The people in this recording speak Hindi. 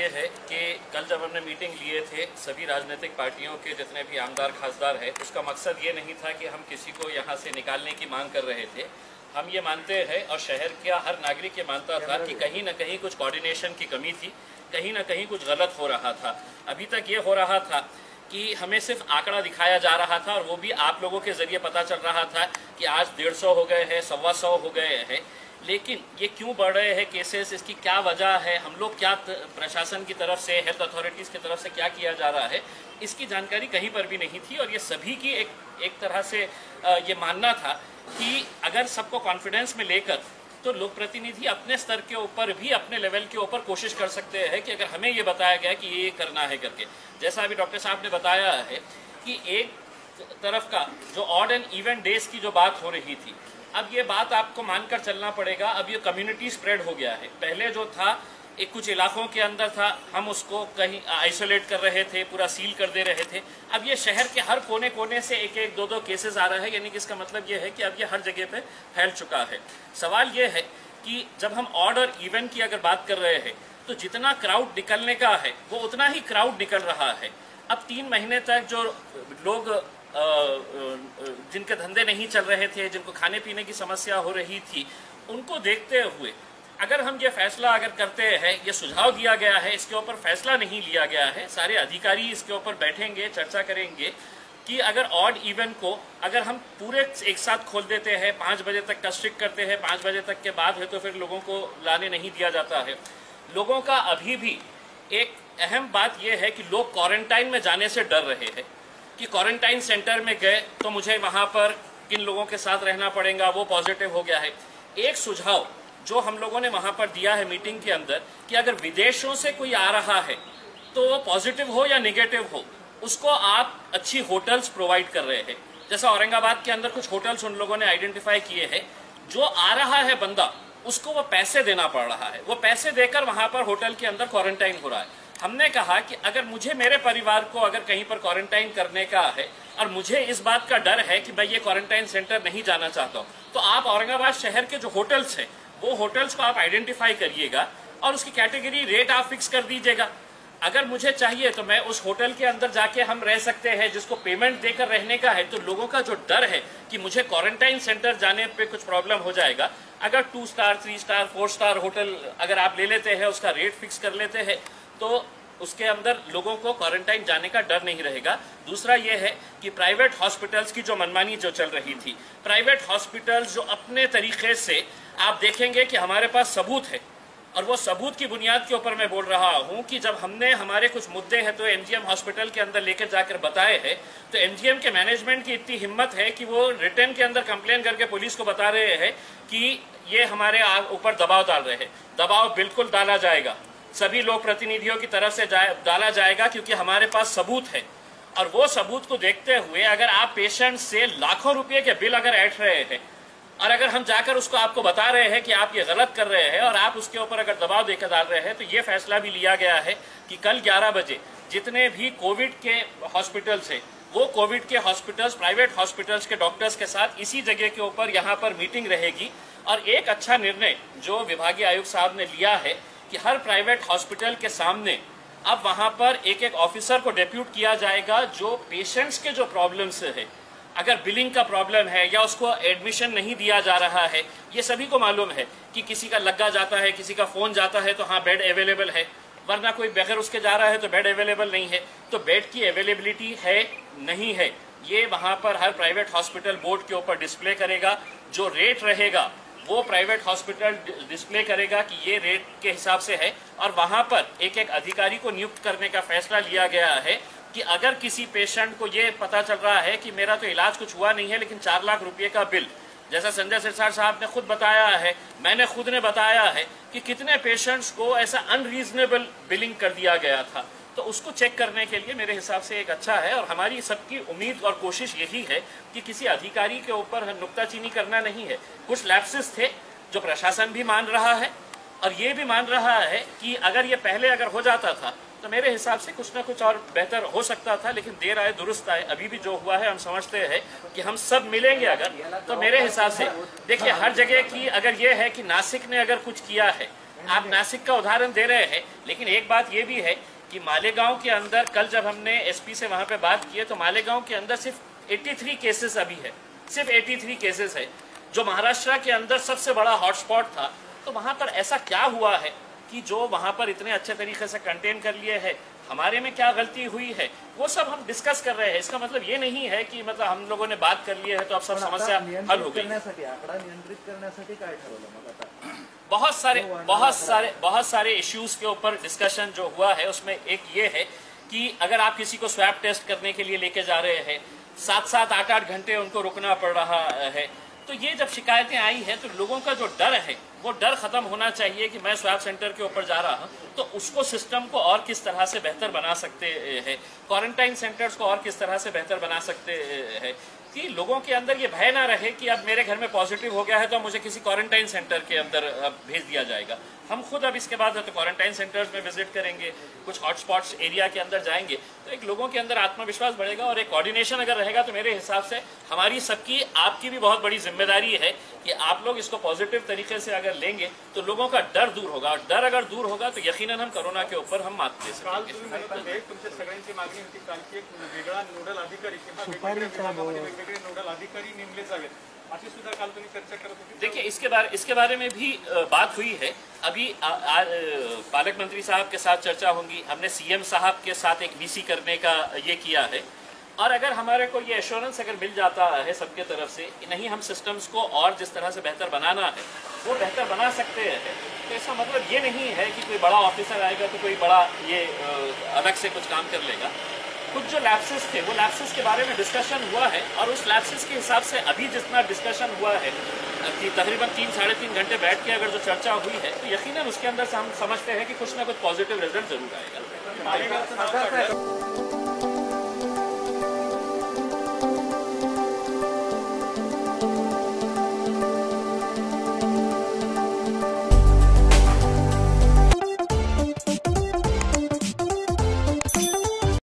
ये है कि कल जब हमने मीटिंग लिए थे सभी राजनीतिक पार्टियों के जितने भी आमदार खासदार हैं, उसका मकसद ये नहीं था कि हम किसी को यहाँ से निकालने की मांग कर रहे थे। हम ये मानते हैं और शहर का हर नागरिक ये मानता था कि कहीं ना कहीं कुछ कोऑर्डिनेशन की कमी थी, कहीं ना कहीं कुछ गलत हो रहा था। अभी तक ये हो रहा था कि हमें सिर्फ आंकड़ा दिखाया जा रहा था और वो भी आप लोगों के जरिए पता चल रहा था कि आज 150 हो गए हैं, 125 हो गए हैं। लेकिन ये क्यों बढ़ रहे हैं केसेस, इसकी क्या वजह है, हम लोग क्या प्रशासन की तरफ से, हेल्थ अथॉरिटीज़ की तरफ से क्या किया जा रहा है, इसकी जानकारी कहीं पर भी नहीं थी। और ये सभी की एक तरह से ये मानना था कि अगर सबको कॉन्फिडेंस में लेकर तो लोक प्रतिनिधि अपने स्तर के ऊपर भी, अपने लेवल के ऊपर कोशिश कर सकते हैं कि अगर हमें ये बताया गया कि ये करना है करके, जैसा अभी डॉक्टर साहब ने बताया है कि एक तरफ का जो ऑड एंड इवन डेज की जो बात हो रही थी, अब ये बात आपको मानकर चलना पड़ेगा। अब ये कम्युनिटी स्प्रेड हो गया है। पहले जो था एक कुछ इलाकों के अंदर था, हम उसको कहीं आइसोलेट कर रहे थे, पूरा सील कर दे रहे थे। अब ये शहर के हर कोने कोने से एक एक दो केसेस आ रहा है, यानी कि इसका मतलब ये है कि अब ये हर जगह पे फैल चुका है। सवाल ये है कि जब हम ऑड और इवन की अगर बात कर रहे हैं तो जितना क्राउड निकलने का है वो उतना ही क्राउड निकल रहा है। अब 3 महीने तक जो लोग जिनके धंधे नहीं चल रहे थे, जिनको खाने पीने की समस्या हो रही थी, उनको देखते हुए अगर हम ये फैसला अगर करते हैं, ये सुझाव दिया गया है, इसके ऊपर फैसला नहीं लिया गया है, सारे अधिकारी इसके ऊपर बैठेंगे, चर्चा करेंगे कि अगर ऑड इवन को अगर हम पूरे एक साथ खोल देते हैं, 5 बजे तक का स्ट्रिक्ट करते हैं, 5 बजे तक के बाद है तो फिर लोगों को लाने नहीं दिया जाता है। लोगों का अभी भी एक अहम बात यह है कि लोग क्वारंटाइन में जाने से डर रहे हैं कि क्वारंटाइन सेंटर में गए तो मुझे वहां पर किन लोगों के साथ रहना पड़ेगा, वो पॉजिटिव हो गया है। एक सुझाव जो हम लोगों ने वहां पर दिया है मीटिंग के अंदर कि अगर विदेशों से कोई आ रहा है तो वो पॉजिटिव हो या निगेटिव हो, उसको आप अच्छी होटल्स प्रोवाइड कर रहे हैं। जैसा औरंगाबाद के अंदर कुछ होटल्स उन लोगों ने आइडेंटिफाई किए हैं, जो आ रहा है बंदा उसको वो पैसे देना पड़ रहा है, वो पैसे देकर वहां पर होटल के अंदर क्वारंटाइन हो रहा है। हमने कहा कि अगर मुझे मेरे परिवार को अगर कहीं पर क्वारंटाइन करने का है और मुझे इस बात का डर है कि मैं ये क्वारंटाइन सेंटर नहीं जाना चाहता हूँ, तो आप औरंगाबाद शहर के जो होटल्स हैं वो होटल्स को आप आइडेंटिफाई करिएगा और उसकी कैटेगरी रेट आप फिक्स कर दीजिएगा। अगर मुझे चाहिए तो मैं उस होटल के अंदर जाके हम रह सकते हैं, जिसको पेमेंट देकर रहने का है। तो लोगों का जो डर है कि मुझे क्वारंटाइन सेंटर जाने पे कुछ प्रॉब्लम हो जाएगा, अगर 2 स्टार 3 स्टार 4 स्टार होटल अगर आप ले लेते हैं, उसका रेट फिक्स कर लेते हैं, तो उसके अंदर लोगों को क्वारंटाइन जाने का डर नहीं रहेगा। दूसरा ये है कि प्राइवेट हॉस्पिटल्स की जो मनमानी जो चल रही थी, प्राइवेट हॉस्पिटल्स जो अपने तरीके से, आप देखेंगे कि हमारे पास सबूत है और वो सबूत की बुनियाद के ऊपर मैं बोल रहा हूं कि जब हमने हमारे कुछ मुद्दे हैं तो एमजीएम हॉस्पिटल के अंदर लेकर जाकर बताए हैं, तो एमजीएम के मैनेजमेंट की इतनी हिम्मत है कि वो रिटर्न के अंदर कंप्लेन करके पुलिस को बता रहे हैं कि ये हमारे ऊपर दबाव डाल रहे हैं। दबाव बिल्कुल डाला जाएगा, सभी लोक प्रतिनिधियों की तरफ से डाला जाएगा, क्योंकि हमारे पास सबूत है। और वो सबूत को देखते हुए अगर आप पेशेंट से लाखों रुपए के बिल अगर ऐंठ रहे हैं और अगर हम जाकर उसको आपको बता रहे हैं कि आप ये गलत कर रहे हैं और आप उसके ऊपर अगर दबाव देकर डाल रहे हैं, तो ये फैसला भी लिया गया है कि कल 11 बजे जितने भी कोविड के हॉस्पिटल्स हैं, वो कोविड के हॉस्पिटल्स, प्राइवेट हॉस्पिटल्स के डॉक्टर्स के साथ इसी जगह के ऊपर यहाँ पर मीटिंग रहेगी। और एक अच्छा निर्णय जो विभागीय आयुक्त साहब ने लिया है कि हर प्राइवेट हॉस्पिटल के सामने अब वहां पर एक एक ऑफिसर को डेप्यूट किया जाएगा, जो पेशेंट्स के जो प्रॉब्लम्स है, अगर बिलिंग का प्रॉब्लम है या उसको एडमिशन नहीं दिया जा रहा है, ये सभी को मालूम है कि किसी का लग्गा जाता है, किसी का फोन जाता है तो हाँ बेड अवेलेबल है, वरना कोई बगैर उसके जा रहा है तो बेड अवेलेबल नहीं है। तो बेड की अवेलेबिलिटी है नहीं है, ये वहां पर हर प्राइवेट हॉस्पिटल बोर्ड के ऊपर डिस्प्ले करेगा। जो रेट रहेगा वो प्राइवेट हॉस्पिटल डिस्प्ले करेगा कि ये रेट के हिसाब से है। और वहां पर एक एक अधिकारी को नियुक्त करने का फैसला लिया गया है कि अगर किसी पेशेंट को ये पता चल रहा है कि मेरा तो इलाज कुछ हुआ नहीं है लेकिन 4 लाख रुपए का बिल, जैसा संजय सिरसाट साहब ने खुद बताया है, मैंने खुद ने बताया है कि कितने पेशेंट्स को ऐसा अनरीजनेबल बिलिंग कर दिया गया था, तो उसको चेक करने के लिए मेरे हिसाब से एक अच्छा है। और हमारी सबकी उम्मीद और कोशिश यही है कि किसी अधिकारी के ऊपर नुक्ताचीनी करना नहीं है। कुछ लैप्सेस थे जो प्रशासन भी मान रहा है और ये भी मान रहा है कि अगर ये पहले अगर हो जाता था तो मेरे हिसाब से कुछ ना कुछ और बेहतर हो सकता था, लेकिन देर आए दुरुस्त आए। अभी भी जो हुआ है हम समझते हैं कि हम सब मिलेंगे अगर, तो मेरे हिसाब से देखिए हर जगह की अगर ये है कि नासिक ने अगर कुछ किया है आप नासिक का उदाहरण दे रहे हैं, लेकिन एक बात ये भी है कि मालेगांव के अंदर कल जब हमने एसपी से वहां पे बात की है तो मालेगांव के अंदर सिर्फ 83 केसेस अभी है, सिर्फ 83 केसेस है, जो महाराष्ट्र के अंदर सबसे बड़ा हॉटस्पॉट था। तो वहां पर ऐसा क्या हुआ है कि जो वहां पर इतने अच्छे तरीके से कंटेन कर लिए है, हमारे में क्या गलती हुई है, वो सब हम डिस्कस कर रहे हैं। इसका मतलब ये नहीं है कि मतलब हम लोगों ने बात कर ली है तो अब सब समस्या हल हो गई। आकडा नियंत्रित करण्यासाठी काय ठरवलं मग आता? बहुत सारे इश्यूज के ऊपर डिस्कशन जो हुआ है उसमें एक ये है कि अगर आप किसी को स्वैब टेस्ट करने के लिए लेके जा रहे हैं, 7-7, 8-8 घंटे उनको रुकना पड़ रहा है, तो ये जब शिकायतें आई हैं तो लोगों का जो डर है वो डर खत्म होना चाहिए कि मैं स्वैब सेंटर के ऊपर जा रहा हूं, तो उसको सिस्टम को और किस तरह से बेहतर बना सकते हैं, क्वारंटाइन सेंटर्स को और किस तरह से बेहतर बना सकते हैं कि लोगों के अंदर ये भय ना रहे कि अब मेरे घर में पॉजिटिव हो गया है तो मुझे किसी क्वारंटाइन सेंटर के अंदर भेज दिया जाएगा। हम खुद अब इसके बाद तो क्वारंटाइन सेंटर्स में विजिट करेंगे, कुछ हॉटस्पॉट्स एरिया के अंदर जाएंगे, तो एक लोगों के अंदर आत्मविश्वास बढ़ेगा और एक कोऑर्डिनेशन अगर रहेगा तो मेरे हिसाब से हमारी सबकी, आपकी भी बहुत बड़ी जिम्मेदारी है कि आप लोग इसको पॉजिटिव तरीके से अगर लेंगे तो लोगों का डर दूर होगा, और डर अगर दूर होगा तो यकीनन हम कोरोना के ऊपर हम मात दे सकेंगे। तुमच्या सगळ्यांची मागणी होती काल की एक वेगळा नोडल अधिकारी किंवा वेगवेगळे नोडल अधिकारी नेमले जावेत, अशी सुद्धा काल तुम्ही चर्चा करत होती। देखिए इसके बारे में भी बात हुई है। अभी पालक मंत्री साहब के साथ चर्चा होंगी, हमने सीएम साहब के साथ एक वीसी करने का ये किया है, और अगर हमारे को ये एश्योरेंस अगर मिल जाता है सबके तरफ से कि नहीं हम सिस्टम्स को और जिस तरह से बेहतर बनाना है वो बेहतर बना सकते हैं, तो इसका मतलब ये नहीं है कि कोई बड़ा ऑफिसर आएगा तो कोई बड़ा ये अलग से कुछ काम कर लेगा। कुछ जो लैप्सेस थे वो लैप्सेस के बारे में डिस्कशन हुआ है, और उस लैप्सेस के हिसाब से अभी जितना डिस्कशन हुआ है कि तकरीबन 3-3.5 घंटे बैठ के अगर जो चर्चा हुई है तो यकीनन उसके अंदर से हम समझते हैं कि कुछ ना कुछ पॉजिटिव रिजल्ट जरूर आएगा।